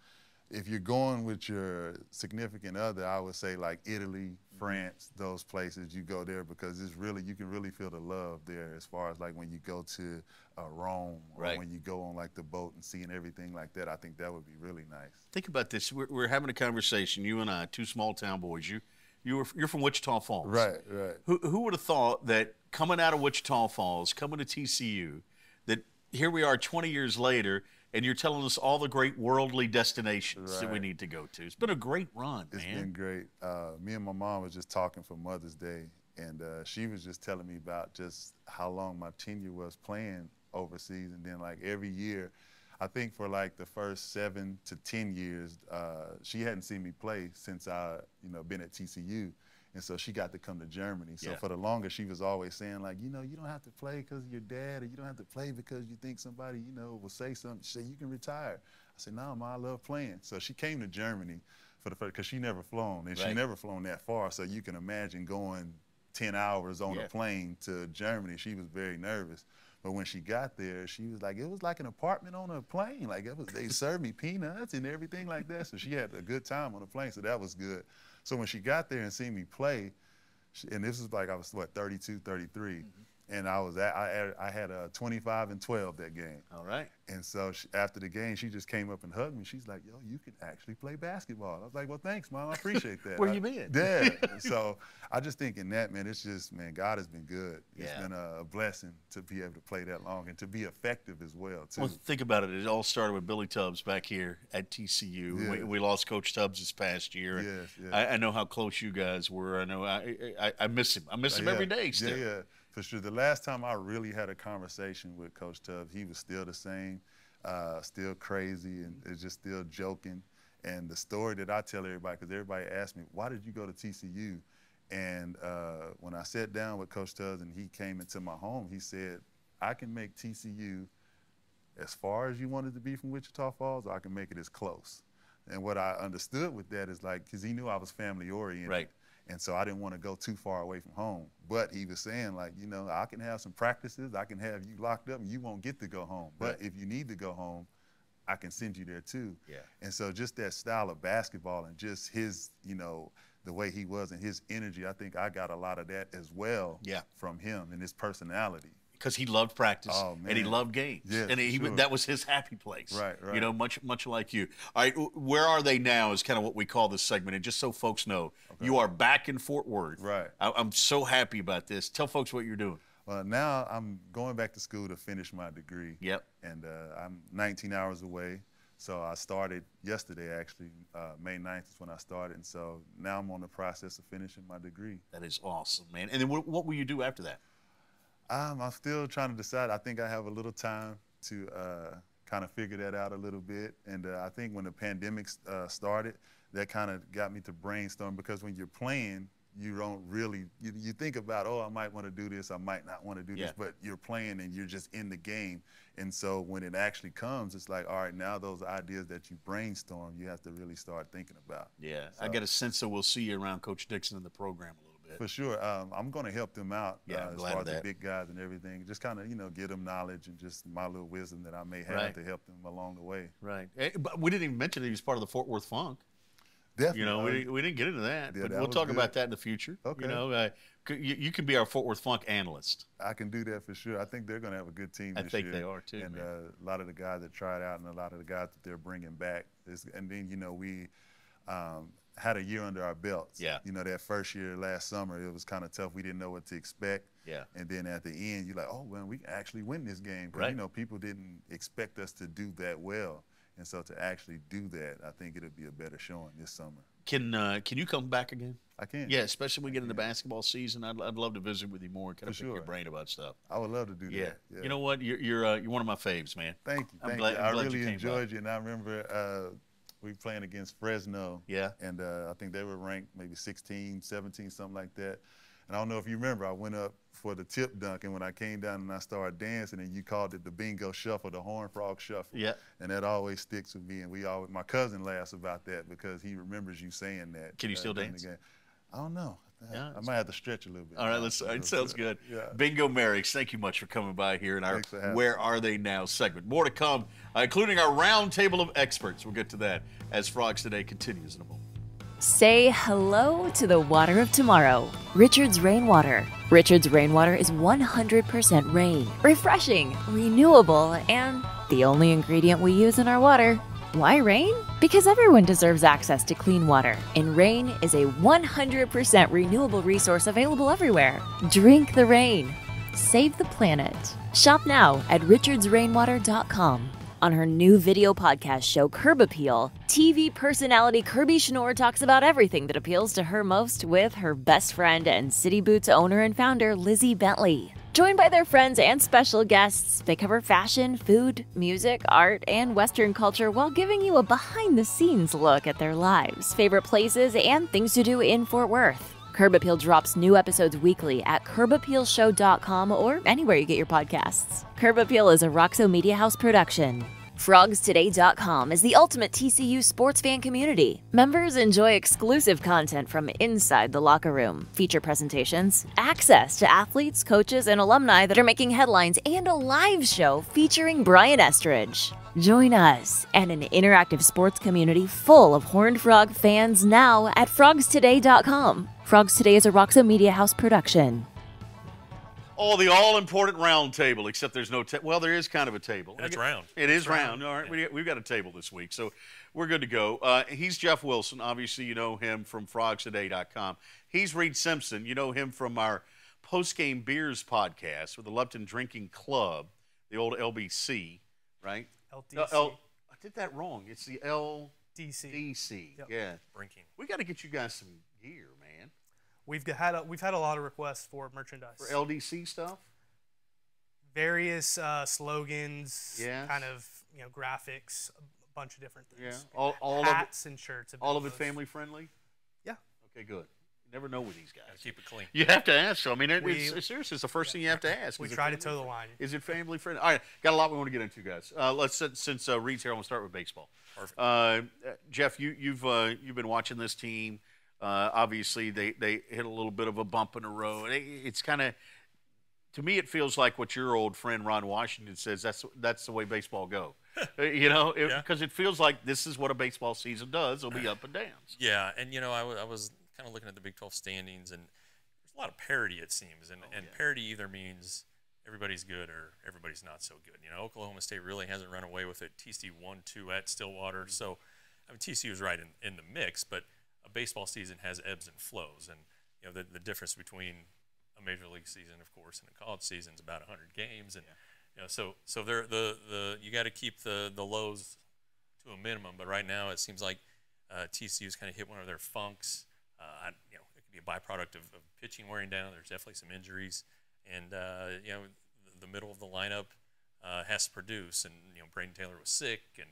If you're going with your significant other, I would say like Italy, France, those places, you go there because it's really, you can really feel the love there as far as like when you go to Rome or right. when you go on like the boat and seeing everything like that. I think that would be really nice. Think about this. We're having a conversation, you and I, two small town boys. You're from Wichita Falls. Right. Who would have thought that coming out of Wichita Falls, coming to TCU, that here we are 20 years later, and you're telling us all the great worldly destinations that we need to go to. It's been a great run, man. It's been great. Me and my mom was just talking for Mother's Day, and she was just telling me about just how long my tenure was playing overseas. And then, like, every year, I think for, like, the first 7 to 10 years, she hadn't seen me play since I, been at TCU. And so she got to come to Germany. So for the longest, she was always saying, like, you don't have to play because of your dad, or you don't have to play because you think somebody, will say something. She said, you can retire. I said, no, Ma, I love playing. So she came to Germany for the first, because she never flown, and she never flown that far. So you can imagine going 10 hours on a plane to Germany. She was very nervous. But when she got there, she was like, it was like an apartment on a plane. Like, they served me peanuts and everything like that. So she had a good time on the plane, so that was good. So when she got there and seen me play, and this was like I was, 32, 33, And I had a 25-12 that game. All right. And so after the game, she just came up and hugged me. She's like, yo, you can actually play basketball. I was like, well, thanks, Mom. I appreciate that. Where you been? Yeah. So I just think in that, man, it's just, man, God has been good. It's Yeah. been a blessing to be able to play that long and to be effective as well, too. Well, think about it. It all started with Billy Tubbs back here at TCU. Yeah. We lost Coach Tubbs this past year. Yes, yes. I know how close you guys were. I know I miss him. I miss him every day still. Yeah, for sure. The last time I really had a conversation with Coach Tubbs, he was still the same, still crazy, and it's just still joking. And the story that I tell everybody, because everybody asks me, why did you go to TCU? And when I sat down with Coach Tubbs and he came into my home, he said, I can make TCU as far as you want it to be from Wichita Falls, or I can make it as close. And what I understood with that is like, because he knew I was family oriented. Right. And so I didn't want to go too far away from home. But he was saying, like, you know, I can have some practices. I can have you locked up and you won't get to go home. But if you need to go home, I can send you there too. Yeah. And so just that style of basketball and just his, you know, the way he was and his energy, I think I got a lot of that as well from him and his personality. Because he loved practice and he loved games. Yes, and that was his happy place. Right, right. You know, much like you. All right, where are they now is kind of what we call this segment. And just so folks know, you are back in Fort Worth. Right. I'm so happy about this. Tell folks what you're doing. Well, now I'm going back to school to finish my degree. Yep. And I'm 19 hours away. So I started yesterday, actually. May 9th is when I started. And so now I'm on the process of finishing my degree. That is awesome, man. And then what will you do after that? I'm still trying to decide. I think I have a little time to kind of figure that out a little bit. And I think when the pandemic started, that kind of got me to brainstorm, because when you're playing, you don't really, you think about, oh, I might want to do this, I might not want to do this, but you're playing and you're just in the game. And so when it actually comes, it's like, all right, now those ideas that you brainstorm, you have to really start thinking about. Yeah, so, I get a sense that we'll see you around Coach Dixon in the program a little bit. For sure. I'm going to help them out as glad far of as that. the big guys and everything. Just kind of, you know, give them knowledge and just my little wisdom that I may have to help them along the way. Right. But we didn't even mention that he was part of the Fort Worth Funk. Definitely. You know, we didn't get into that, Yeah, but that we'll was talk good. about that in the future. Okay. You know, you can be our Fort Worth Funk analyst. I can do that for sure. I think they're going to have a good team this year. I think they are too. And man. a lot of the guys that tried out and a lot of the guys that they're bringing back. And then, you know, we had a year under our belts. Yeah. You know, that first year last summer, it was kind of tough. We didn't know what to expect. Yeah. And then at the end, you're like, oh, well, we can actually win this game. Because, you know, people didn't expect us to do that well. And so to actually do that, I think it'll be a better showing this summer. Can you come back again? I can. Yeah, especially when we get into basketball season. I'd love to visit with you more and kind of pick your brain about stuff. I would love to do that. Yeah. You know what? You're one of my faves, man. Thank you. I'm glad I you really came enjoyed by. you. And I remember we were playing against Fresno. Yeah. And I think they were ranked maybe 16, 17, something like that. And I don't know if you remember, I went up for the tip dunk, and when I came down and I started dancing, and you called it the bingo shuffle, the horn frog shuffle. Yeah. And that always sticks with me, and my cousin laughs about that because he remembers you saying that. Can you still dance? I don't know. Yeah, I might have to stretch a little bit. All right, it sounds good. Yeah. Bingo Merriex, thank you much for coming by here in our Thanks for having Where me. Are They Now segment. More to come, including our roundtable of experts. We'll get to that as Frogs Today continues in a moment. Say hello to the water of tomorrow. Richard's Rainwater. Richard's Rainwater is 100% rain, refreshing, renewable, and the only ingredient we use in our water. Why rain? Because everyone deserves access to clean water, and rain is a 100% renewable resource available everywhere. Drink the rain. Save the planet. Shop now at richardsrainwater.com. On her new video podcast show, Curb Appeal, TV personality Kirby Schnorr talks about everything that appeals to her most with her best friend and City Boots owner and founder, Lizzie Bentley. Joined by their friends and special guests, they cover fashion, food, music, art, and Western culture while giving you a behind-the-scenes look at their lives, favorite places, and things to do in Fort Worth. Curb Appeal drops new episodes weekly at curbappealshow.com or anywhere you get your podcasts. Curb Appeal is a Roxo Media House production. FrogsToday.com is the ultimate TCU sports fan community. Members enjoy exclusive content from inside the locker room, feature presentations, access to athletes, coaches, and alumni that are making headlines, and a live show featuring Brian Estridge. Join us and an interactive sports community full of Horned Frog fans now at FrogsToday.com. Frogs Today is a Roxo Media House production. Oh, the all-important round table, except there's no well, there is kind of a table. And it's round. It is round. All right, we've got a table this week, so we're good to go. He's Jeff Wilson. Obviously, you know him from frogstoday.com. He's Reed Simpson. You know him from our post-game beers podcast with the Lupton Drinking Club, the old LBC, right? LDC. I did that wrong. It's the LDC. Yep. Yeah. Drinking. We got to get you guys some gear, man. We've had a lot of requests for merchandise. For LDC stuff? Various slogans, Yes. kind of graphics, a bunch of different things. Yeah. All hats and shirts. All of it family friendly? Yeah. Okay, good. You never know with these guys. Gotta keep it clean. You have to ask. I mean, it's seriously, it's the first thing you have to ask. We try to toe the line. Is it family friendly? All right, got a lot we want to get into, guys. Since Reed's here, I'm gonna start with baseball. Perfect. Jeff, you've been watching this team. Obviously, they hit a little bit of a bump in the road. It's kind of, to me, it feels like what your old friend Ron Washington says. That's the way baseball go. Because it feels like this is what a baseball season does. It'll be up and downs. Yeah, and I was kind of looking at the Big 12 standings, and there's a lot of parity, it seems. And parity either means everybody's good or everybody's not so good. Oklahoma State really hasn't run away with it. TCU 1-2 at Stillwater. So, I mean, TCU is right in the mix, but a baseball season has ebbs and flows. And, the difference between a major league season, of course, and a college season is about 100 games. And, so you got to keep the lows to a minimum. But right now it seems like TCU's kind of hit one of their funks. It could be a byproduct of pitching wearing down. There's definitely some injuries, and the middle of the lineup has to produce. And Braden Taylor was sick, and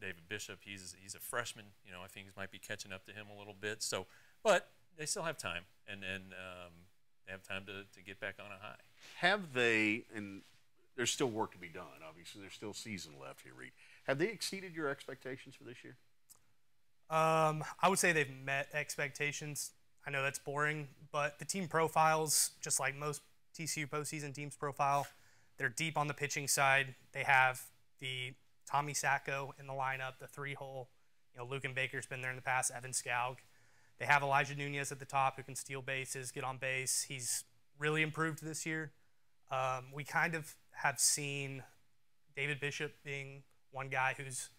David Bishop, he's a freshman. I think he might be catching up to him a little bit. So, but they still have time, and they have time to get back on a high. Have they? And there's still work to be done. Obviously, there's still season left here, Reed. Have they exceeded your expectations for this year? I would say they've met expectations. I know that's boring, but the team profiles, just like most TCU postseason teams profile, they're deep on the pitching side. They have the Tommy Sacco in the lineup, the three-hole. Luke and Baker's been there in the past, Evan Scoug. They have Elijah Nunez at the top who can steal bases, get on base. He's really improved this year. We kind of have seen David Bishop being one guy who's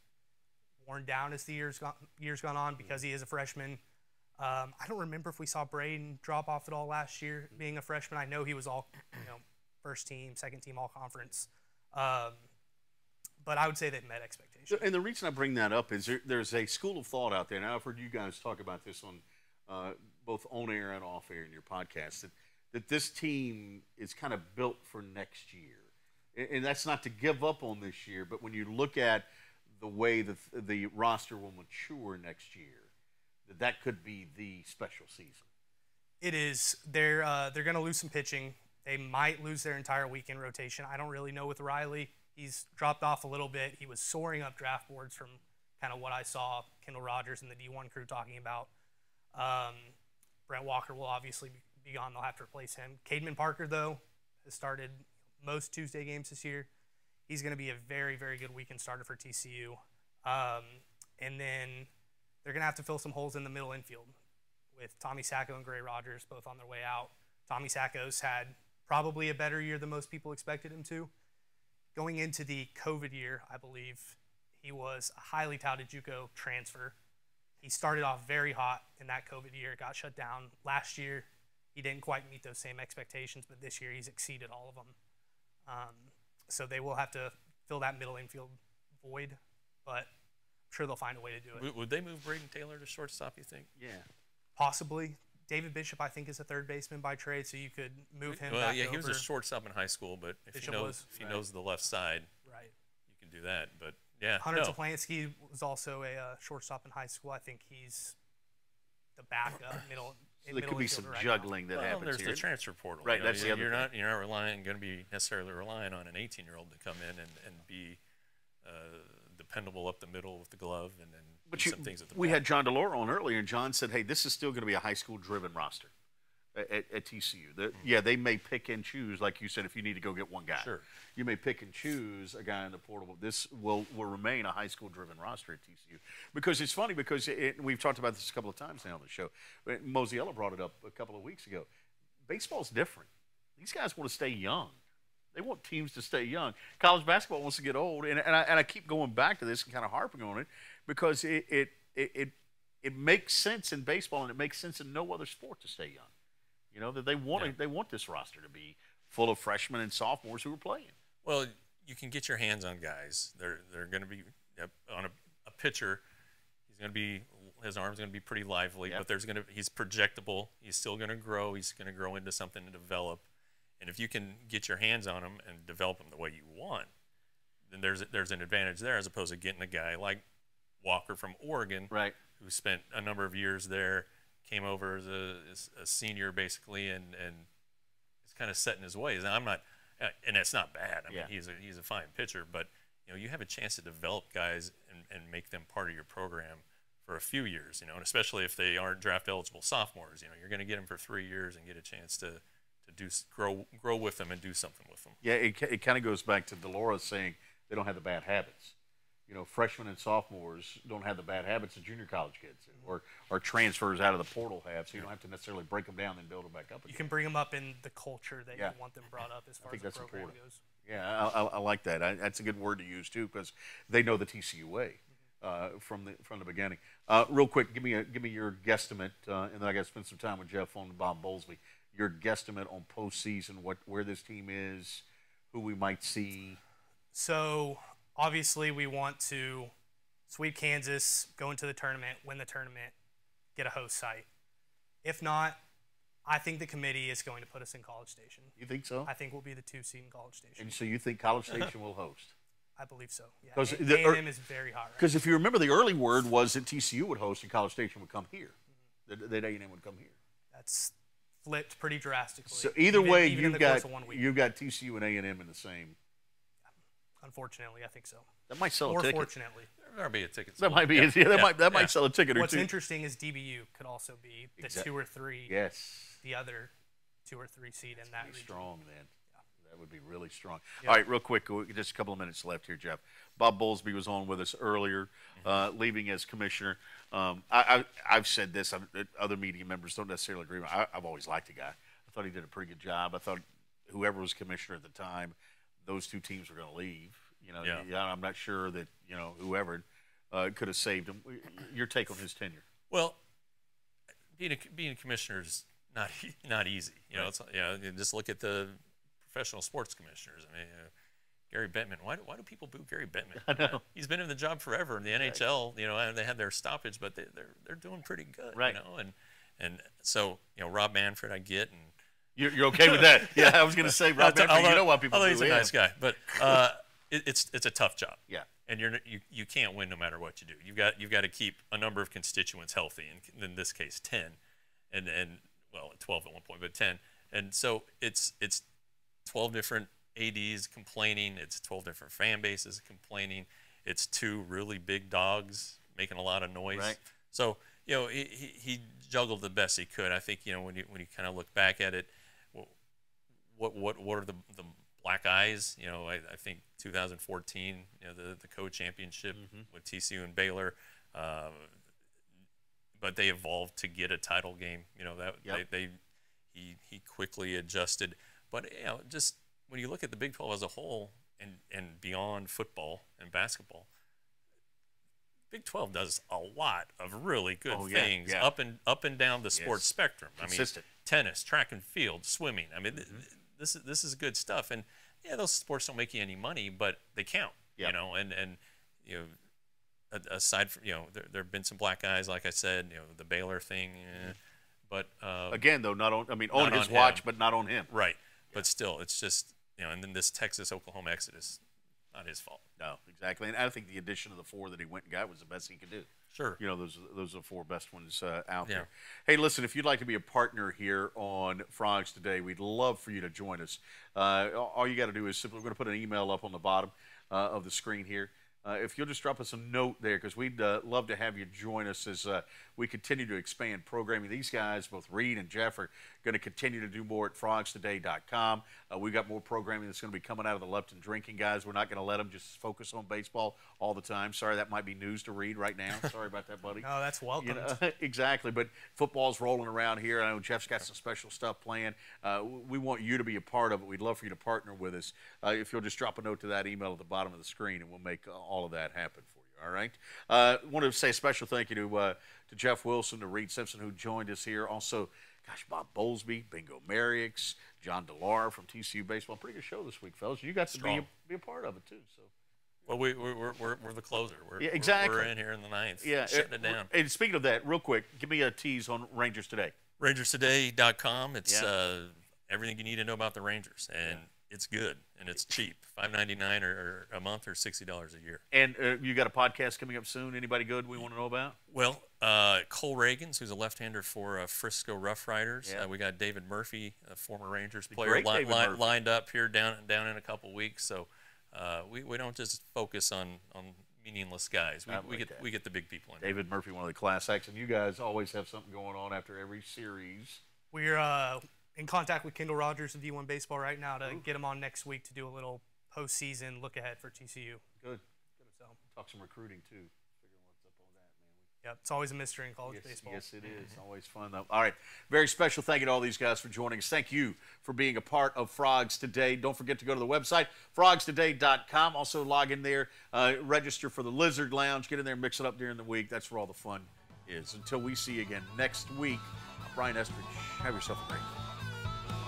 worn down as the years gone on because he is a freshman. I don't remember if we saw Braden drop off at all last year being a freshman. I know he was all first team, second team, all conference. But I would say they've met expectations. And the reason I bring that up is there's a school of thought out there, and I've heard you guys talk about this on both on air and off air in your podcast, that this team is kind of built for next year. And that's not to give up on this year, but when you look at the way the roster will mature next year, that could be the special season. It is. They're going to lose some pitching. They might lose their entire weekend rotation. I don't really know with Riley. He's dropped off a little bit. He was soaring up draft boards from kind of what I saw Kendall Rogers and the D1 crew talking about. Brent Walker will obviously be gone. They'll have to replace him. Cademan Parker, though, has started most Tuesday games this year. He's going to be a very, very good weekend starter for TCU. And then they're going to have to fill some holes in the middle infield with Tommy Sacco and Gray Rogers both on their way out. Tommy Sacco's had probably a better year than most people expected him to. Going into the COVID year, I believe, he was a highly touted JUCO transfer. He started off very hot in that COVID year, got shut down. Last year, he didn't quite meet those same expectations, but this year he's exceeded all of them. So they will have to fill that middle infield void, but I'm sure they'll find a way to do it. Would they move Braden Taylor to shortstop, you think? Yeah. Possibly. David Bishop, I think, is a third baseman by trade, so you could move him back over. He was a shortstop in high school, but if he knows the left side, right, you can do that. But yeah, Hunter Toplansky was also a shortstop in high school. I think he's the backup middle. So there could be some juggling that happens there's here. the transfer portal. Right, that's the other you're not going to be necessarily relying on an 18-year-old to come in and be dependable up the middle with the glove and do some things at the we back. had John Dilaura on earlier, and John said, hey, this is still going to be a high school-driven roster at TCU. Yeah, they may pick and choose, like you said, if you need to go get one guy. Sure. You may pick and choose a guy in the portal. This will remain a high school-driven roster at TCU. Because it's funny because we've talked about this a couple of times now on the show. Mosiella brought it up a couple of weeks ago. Baseball's different. these guys want to stay young. They want teams to stay young. College basketball wants to get old, and I keep going back to this and kind of harping on it because it makes sense in baseball, and it makes sense in no other sport to stay young. You know, that they want this roster to be full of freshmen and sophomores who are playing. Well, you can get your hands on guys. They're going to be on a pitcher. He's going to be, his arm's going to be pretty lively, but he's projectable. He's still going to grow. He's going to grow into something and develop. And if you can get your hands on him and develop him the way you want, then there's an advantage there as opposed to getting a guy like Walker from Oregon, right, who spent a number of years there, came over as a senior basically, and is kind of set in his ways. And I'm not, and that's not bad. I mean, he's a fine pitcher, but you know, you have a chance to develop guys and make them part of your program for a few years, you know, and especially if they aren't draft eligible sophomores, you know, you're going to get them for 3 years and get a chance to grow with them and do something with them. Yeah, it kind of goes back to Delaura saying they don't have the bad habits. You know, freshmen and sophomores don't have the bad habits that junior college kids do, or transfers out of the portal have, so you don't have to necessarily break them down and build them back up again. You can bring them up in the culture that you want them brought up as far as the program goes. Yeah, I like that. That's a good word to use, too, because they know the TCU way from the beginning. Real quick, give me your guesstimate, and then I got to spend some time with Jeff on Bob Bowlsby. Your guesstimate on postseason, where this team is, who we might see. So obviously we want to sweep Kansas, go into the tournament, win the tournament, get a host site. If not, I think the committee is going to put us in College Station. You think so? I think we'll be the 2 seed in College Station. And so you think College Station will host? I believe so. Yeah. Because A&M is very hot. Because if you remember, the early word was that TCU would host and College Station would come here. That A&M would come here. That's flipped pretty drastically. So either way, you've got TCU and A&M in the same. Unfortunately, I think so. That might sell a ticket. Or fortunately. There might be a ticket. That might be. That might sell a ticket or two. What's interesting is DBU could also be the 2 or 3. Yes. The other 2 or 3 seed in that region. Strong, man. That would be really strong. All right, real quick, just a couple of minutes left here, Jeff. Bob Bowlsby was on with us earlier, leaving as commissioner. I've said this. Other media members don't necessarily agree with me. I've always liked the guy. I thought he did a pretty good job. I thought whoever was commissioner at the time, those 2 teams were going to leave. You know, I'm not sure that whoever could have saved him. Your take on his tenure? Well, being a commissioner is not easy. You know, just look at the professional sports commissioners. I mean, Gary Bettman. Why do people boo Gary Bettman? I know. He's been in the job forever in the NHL. You know, and they had their stoppage, but they're doing pretty good. Right. You know, and so Rob Manfred, I get, and you're okay with that? Yeah, I was going to say Rob Manfred. You know why people boo him? He's a nice guy, but it's a tough job. Yeah. And you can't win no matter what you do. You've got to keep a number of constituents healthy, and in this case 10, and well 12 at one point, but 10, and so it's 12 different ADs complaining. It's 12 different fan bases complaining. It's 2 really big dogs making a lot of noise. Right. So he juggled the best he could. I think when you kind of look back at it, what are the black eyes? I think 2014, the co-championship with TCU and Baylor, but they evolved to get a title game. He quickly adjusted. But just when you look at the Big 12 as a whole and beyond football and basketball, Big 12 does a lot of really good things up and down the sports spectrum. Consistent. I mean, tennis, track and field, swimming. I mean, this is good stuff. And those sports don't make you any money, but they count. Yep. Aside from there have been some black eyes, like I said, the Baylor thing. But again, though, on his watch, but not on him. Right. But still, it's just and then this Texas-Oklahoma exodus, not his fault. No, exactly. And I think the addition of the 4 that he went and got was the best he could do. Sure. Those are the 4 best ones out there. Hey, listen, if you'd like to be a partner here on Frogs Today, we'd love for you to join us. All you got to do is simply, we're going to put an email up on the bottom of the screen here. if you'll just drop us a note there, because we'd love to have you join us as we continue to expand programming. These guys, both Reed and Jeff, are going to continue to do more at frogstoday.com. We've got more programming that's going to be coming out of the Lupton Drinking guys. We're not going to let them just focus on baseball all the time. Sorry, that might be news to Reed right now. Sorry about that, buddy. No, that's welcome. You know, exactly, but football's rolling around here. I know Jeff's got some special stuff planned. We want you to be a part of it. We'd love for you to partner with us. If you'll just drop a note to that email at the bottom of the screen, and we'll make all of that happen for you, all right? I want to say a special thank you to Jeff Wilson, to Reed Simpson, who joined us here. Also, gosh, Bob Bowlsby, Bingo Merriex, John Dilaura from TCU Baseball. Pretty good show this week, fellas. You got to be a part of it, too. So. Well, we're the closer. Yeah, exactly. We're in here in the ninth, shutting it down. And speaking of that, real quick, give me a tease on Rangers Today. RangersToday.com. It's everything you need to know about the Rangers, and it's good and it's cheap. $5.99 or a month, or $60 a year. And you got a podcast coming up soon. Anybody good we want to know about? Well, Cole Reagans, who's a left-hander for Frisco Rough Riders. We got David Murphy, a former Rangers player, lined up here down in a couple weeks. So we don't just focus on meaningless guys. We get the big people in. David Murphy, one of the class acts, and you guys always have something going on after every series. We're in contact with Kendall Rogers of D1 Baseball right now to get him on next week to do a little postseason look ahead for TCU. Good. So talk some recruiting too. Figuring what's up on that, man. Yep, it's always a mystery in college baseball. Yes, it is. Always fun though. All right, very special thank you to all these guys for joining us. Thank you for being a part of Frogs Today. Don't forget to go to the website frogstoday.com. Also log in there, register for the Lizard Lounge. Get in there, mix it up during the week. That's where all the fun is. Until we see you again next week, I'm Brian Estridge. Have yourself a great day.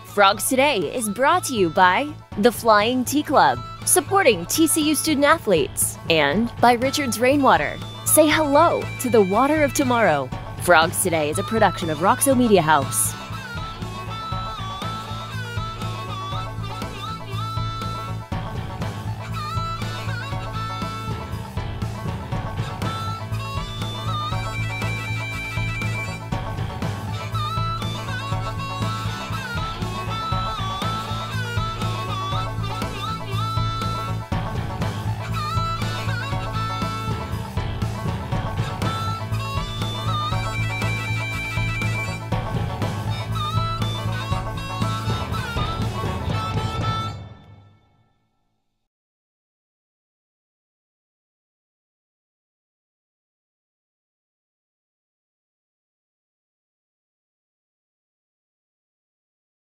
Frogs Today is brought to you by the Flying Tea Club, supporting TCU student athletes, and by Richard's Rainwater. Say hello to the water of tomorrow. Frogs Today is a production of Roxo Media House.